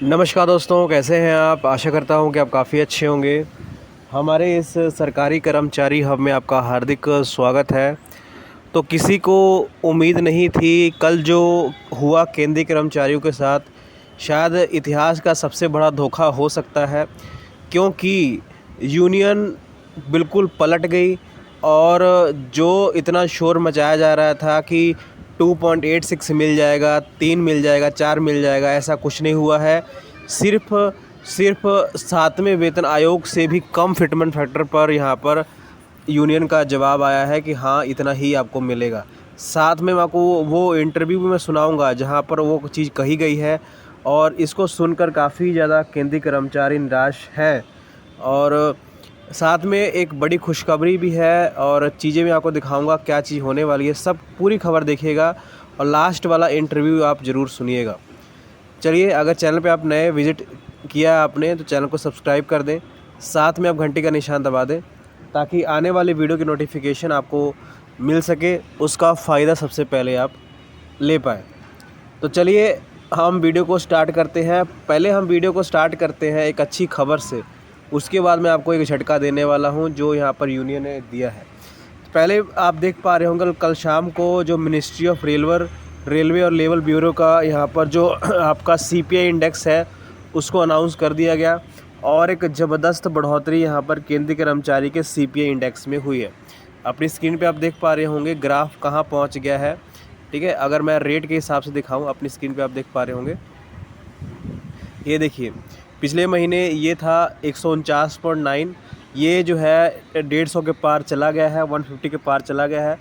नमस्कार दोस्तों, कैसे हैं आप। आशा करता हूं कि आप काफ़ी अच्छे होंगे। हमारे इस सरकारी कर्मचारी हब में आपका हार्दिक स्वागत है। तो किसी को उम्मीद नहीं थी, कल जो हुआ केंद्रीय कर्मचारियों के साथ शायद इतिहास का सबसे बड़ा धोखा हो सकता है, क्योंकि यूनियन बिल्कुल पलट गई। और जो इतना शोर मचाया जा रहा था कि 2.86 मिल जाएगा, 3 मिल जाएगा, 4 मिल जाएगा, ऐसा कुछ नहीं हुआ है। सिर्फ सिर्फ 7वें वेतन आयोग से भी कम फिटमेंट फैक्टर पर यहाँ पर यूनियन का जवाब आया है कि हाँ, इतना ही आपको मिलेगा। साथ में मैं आपको वो इंटरव्यू भी मैं सुनाऊंगा जहाँ पर वो चीज़ कही गई है, और इसको सुनकर काफ़ी ज़्यादा केंद्रीय कर्मचारी निराश है। और साथ में एक बड़ी खुशखबरी भी है, और चीज़ें मैं आपको दिखाऊंगा क्या चीज़ होने वाली है। सब पूरी खबर देखिएगा और लास्ट वाला इंटरव्यू आप ज़रूर सुनिएगा। चलिए, अगर चैनल पे आप नए विज़िट किया आपने तो चैनल को सब्सक्राइब कर दें, साथ में आप घंटी का निशान दबा दें ताकि आने वाली वीडियो की नोटिफिकेशन आपको मिल सके, उसका फ़ायदा सबसे पहले आप ले पाएँ। तो चलिए, हम वीडियो को स्टार्ट करते हैं। पहले हम वीडियो को स्टार्ट करते हैं एक अच्छी खबर से, उसके बाद मैं आपको एक झटका देने वाला हूं जो यहां पर यूनियन ने दिया है। पहले आप देख पा रहे होंगे कल शाम को जो मिनिस्ट्री ऑफ रेलवे और लेवल ब्यूरो का यहाँ पर जो आपका सीपीआई इंडेक्स है उसको अनाउंस कर दिया गया, और एक ज़बरदस्त बढ़ोतरी यहाँ पर केंद्रीय कर्मचारी के सीपीआई इंडेक्स में हुई है। अपनी स्क्रीन पे आप देख पा रहे होंगे ग्राफ कहाँ पहुँच गया है। ठीक है, अगर मैं रेट के हिसाब से दिखाऊं, अपनी स्क्रीन पे आप देख पा रहे होंगे, ये देखिए पिछले महीने ये था 149.9, ये जो है 150 के पार चला गया है, 150 के पार चला गया है,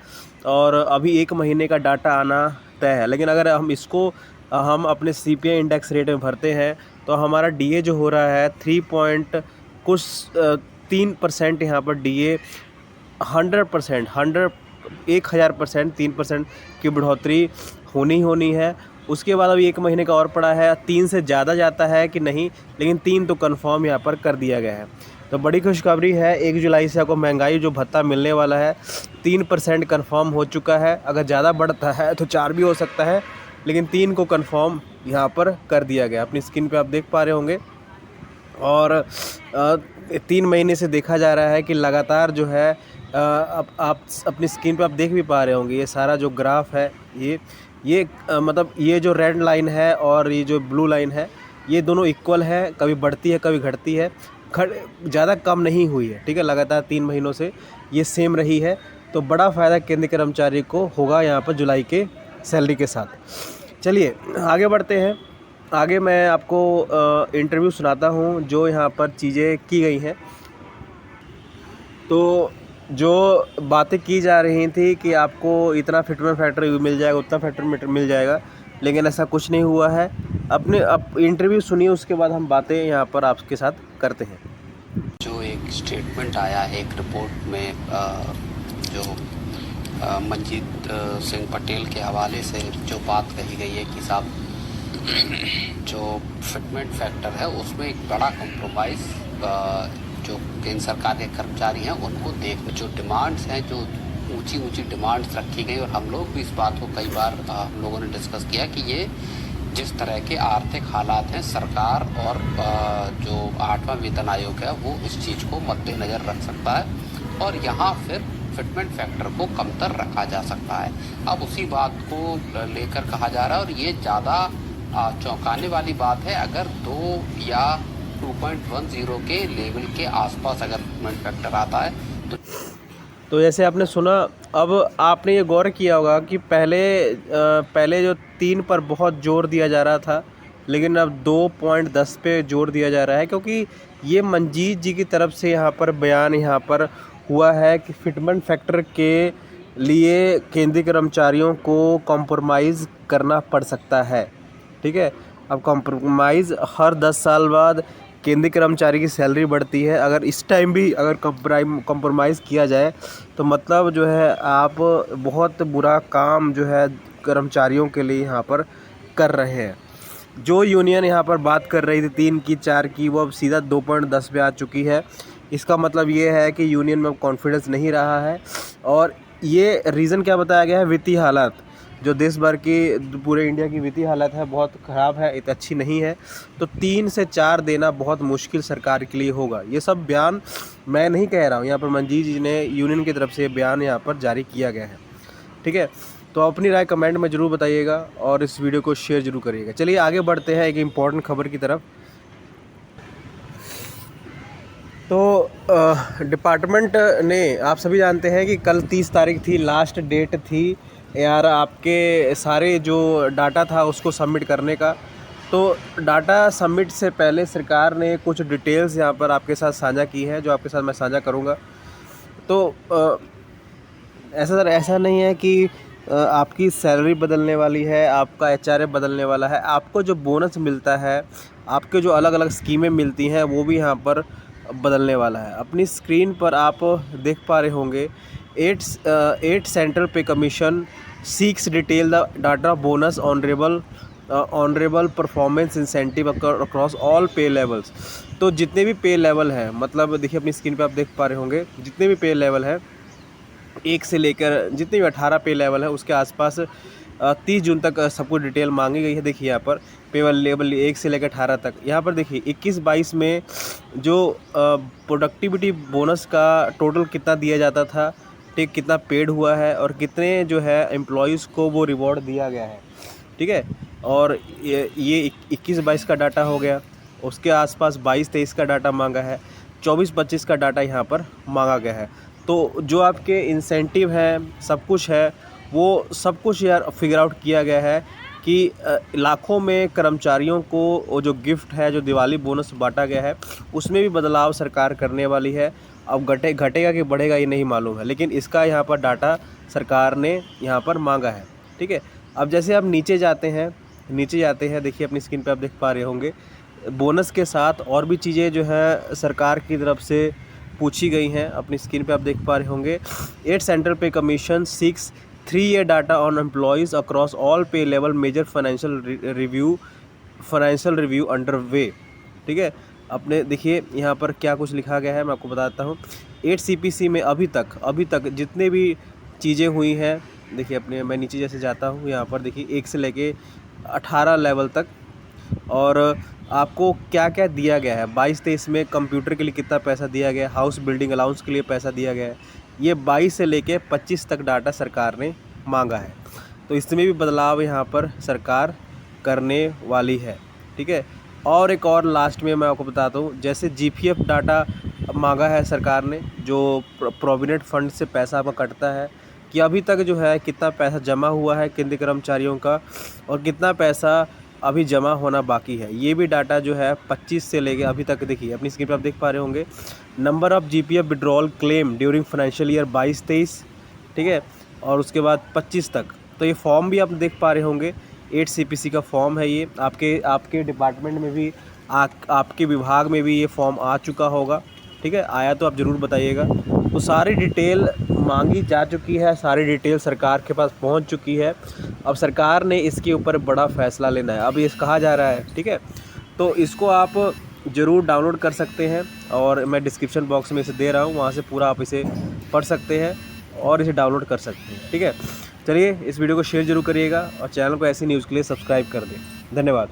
और अभी एक महीने का डाटा आना तय है। लेकिन अगर हम इसको हम अपने सीपीआई इंडेक्स रेट में भरते हैं तो हमारा डीए जो हो रहा है 3 पॉइंट कुछ 3% यहाँ पर डीए 100% 1000% 3% की बढ़ोतरी होनी है। उसके बाद अभी एक महीने का और पड़ा है, 3 से ज़्यादा जाता है कि नहीं, लेकिन 3 तो कंफर्म यहाँ पर कर दिया गया है। तो बड़ी खुशखबरी है, 1 जुलाई से आपको महंगाई जो भत्ता मिलने वाला है 3% कन्फर्म हो चुका है। अगर ज़्यादा बढ़ता है तो 4 भी हो सकता है, लेकिन 3 को कन्फर्म यहाँ पर कर दिया गया। अपनी स्क्रीन पे आप देख पा रहे होंगे, और 3 महीने से देखा जा रहा है कि लगातार जो है अब आप अपनी स्क्रीन पे आप देख भी पा रहे होंगे, ये सारा जो ग्राफ है, मतलब ये जो रेड लाइन है और ये जो ब्लू लाइन है, ये दोनों इक्वल है, कभी बढ़ती है कभी घटती है, ज़्यादा कम नहीं हुई है। ठीक है, लगातार 3 महीनों से ये सेम रही है। तो बड़ा फ़ायदा केंद्रीय कर्मचारी को होगा यहाँ पर जुलाई के सैलरी के साथ। चलिए आगे बढ़ते हैं। आगे मैं आपको इंटरव्यू सुनाता हूँ जो यहाँ पर चीज़ें की गई हैं। तो जो बातें की जा रही थी कि आपको इतना फिटमेंट फैक्टर मिल जाएगा, उतना फिटमेंट मिल जाएगा, लेकिन ऐसा कुछ नहीं हुआ है। अपने आप इंटरव्यू सुनिए, उसके बाद हम बातें यहाँ पर आपके साथ करते हैं। जो एक स्टेटमेंट आया है एक रिपोर्ट में, जो मंजीत सिंह पटेल के हवाले से जो बात कही गई है कि साहब जो फिटमेंट फैक्टर है उसमें एक बड़ा कॉम्प्रोमाइज़ जो केंद्र सरकार के कर्मचारी हैं उनको देख, जो डिमांड्स हैं, जो ऊंची डिमांड्स रखी गई, और हम लोग भी इस बात को कई बार हम लोगों ने डिस्कस किया कि ये जिस तरह के आर्थिक हालात हैं, सरकार और जो 8वां वेतन आयोग है वो इस चीज़ को मद्देनज़र रख सकता है और यहाँ फिर फिटमेंट फैक्टर को कमतर रखा जा सकता है। अब उसी बात को लेकर कहा जा रहा है, और ये ज़्यादा चौंकाने वाली बात है अगर 2 या 2.10 के लेवल के आसपास अगर फिटमेंट फैक्टर आता है तो जैसे आपने सुना, अब आपने ये गौर किया होगा कि पहले जो 3 पर बहुत जोर दिया जा रहा था, लेकिन अब 2.10 पे जोर दिया जा रहा है, क्योंकि ये मंजीत जी की तरफ से यहाँ पर बयान यहाँ पर हुआ है कि फिटमेंट फैक्टर के लिए केंद्रीय कर्मचारियों को कॉम्प्रोमाइज़ करना पड़ सकता है। ठीक है, अब कॉम्प्रोमाइज़ हर 10 साल बाद केंद्रीय कर्मचारी की सैलरी बढ़ती है। अगर इस टाइम भी अगर कॉम्प्रोमाइज़ किया जाए तो मतलब जो है आप बहुत बुरा काम जो है कर्मचारियों के लिए यहाँ पर कर रहे हैं। जो यूनियन यहाँ पर बात कर रही थी 3 की 4 की, वो अब सीधा 2.10 पे आ चुकी है। इसका मतलब ये है कि यूनियन में कॉन्फिडेंस नहीं रहा है, और ये रीज़न क्या बताया गया है, वित्तीय हालात। जो देश भर की पूरे इंडिया की वित्तीय हालत है बहुत ख़राब है, इतनी अच्छी नहीं है। तो 3 से 4 देना बहुत मुश्किल सरकार के लिए होगा। ये सब बयान मैं नहीं कह रहा हूँ, यहाँ पर मंजीत जी ने यूनियन की तरफ से बयान यहाँ पर जारी किया गया है। ठीक है, तो अपनी राय कमेंट में ज़रूर बताइएगा और इस वीडियो को शेयर ज़रूर करिएगा। चलिए आगे बढ़ते हैं एक इम्पॉर्टेंट खबर की तरफ। तो डिपार्टमेंट ने, आप सभी जानते हैं कि कल 30 तारीख थी, लास्ट डेट थी यार आपके सारे जो डाटा था उसको सबमिट करने का। तो डाटा सबमिट से पहले सरकार ने कुछ डिटेल्स यहाँ पर आपके साथ साझा की है, जो आपके साथ मैं साझा करूँगा। तो ऐसा नहीं है कि आपकी सैलरी बदलने वाली है, आपका एचआरए बदलने वाला है। आपको जो बोनस मिलता है, आपके जो अलग अलग स्कीमें मिलती हैं, वो भी यहाँ पर बदलने वाला है। अपनी स्क्रीन पर आप देख पा रहे होंगे 8 central pay commission seeks detail the data bonus honourable performance incentive across all pay levels. तो जितने भी पे लेवल हैं, मतलब देखिए अपनी स्क्रीन पे आप देख पा रहे होंगे जितने भी पे लेवल है, 1 से लेकर जितने भी 18 पे लेवल है उसके आसपास 30 जून तक सबको डिटेल मांगी गई है। देखिए यहाँ पर पे लेवल 1 से लेकर 18 तक। यहाँ पर देखिए 21-22 में जो प्रोडक्टिविटी बोनस का टोटल कितना दिया जाता था, ठीक, कितना पेड हुआ है और कितने जो है एम्प्लॉयज़ को वो रिवॉर्ड दिया गया है। ठीक है, और ये 21-22 का डाटा हो गया। उसके आसपास 22-23 का डाटा मांगा है, 24-25 का डाटा यहाँ पर मांगा गया है। तो जो आपके इंसेंटिव हैं, सब कुछ है, वो सब कुछ यार फिगर आउट किया गया है कि लाखों में कर्मचारियों को वो जो गिफ्ट है, जो दिवाली बोनस बांटा गया है, उसमें भी बदलाव सरकार करने वाली है। अब घटेगा कि बढ़ेगा ये नहीं मालूम है, लेकिन इसका यहाँ पर डाटा सरकार ने यहाँ पर मांगा है। ठीक है, अब जैसे आप नीचे जाते हैं, देखिए अपनी स्क्रीन पे आप देख पा रहे होंगे बोनस के साथ और भी चीज़ें जो है सरकार की तरफ से पूछी गई हैं। अपनी स्क्रीन पे आप देख पा रहे होंगे 8 central pay commission 6 3-year data on employees across all pay level major financial review under way. ठीक है, अपने देखिए यहाँ पर क्या कुछ लिखा गया है, मैं आपको बताता हूँ। 8 CPC में अभी तक जितने भी चीज़ें हुई हैं, देखिए अपने मैं नीचे जैसे जाता हूँ, यहाँ पर देखिए 1 से लेके 18 लेवल तक, और आपको क्या क्या दिया गया है। 22-23 में कंप्यूटर के लिए कितना पैसा दिया गया है, हाउस बिल्डिंग अलाउंस के लिए पैसा दिया गया है। ये 22 से लेके 25 तक डाटा सरकार ने मांगा है। तो इसमें भी बदलाव यहाँ पर सरकार करने वाली है। ठीक है, और एक और लास्ट में मैं आपको बताता हूँ, जैसे GPF डाटा मांगा है सरकार ने, जो प्रोविडेंट फंड से पैसा आपका कटता है, कि अभी तक जो है कितना पैसा जमा हुआ है केंद्रीय कर्मचारियों का और कितना पैसा अभी जमा होना बाकी है। ये भी डाटा जो है 25 से लेके अभी तक, देखिए अपनी स्क्रीन पर आप देख पा रहे होंगे number of GPF withdrawal claim during financial year 22-23। ठीक है, और उसके बाद 25 तक। तो ये फॉर्म भी आप देख पा रहे होंगे, 8 CPC का फॉर्म है ये। आपके डिपार्टमेंट में भी आपके विभाग में भी ये फॉर्म आ चुका होगा। ठीक है, आया तो आप ज़रूर बताइएगा। तो सारी डिटेल मांगी जा चुकी है, सारी डिटेल सरकार के पास पहुंच चुकी है। अब सरकार ने इसके ऊपर बड़ा फ़ैसला लेना है, अब ये कहा जा रहा है। ठीक है, तो इसको आप ज़रूर डाउनलोड कर सकते हैं और मैं डिस्क्रिप्शन बॉक्स में इसे दे रहा हूँ, वहाँ से पूरा आप इसे पढ़ सकते हैं और इसे डाउनलोड कर सकते हैं। ठीक है, चलिए इस वीडियो को शेयर ज़रूर करिएगा और चैनल को ऐसी न्यूज़ के लिए सब्सक्राइब कर दें। धन्यवाद।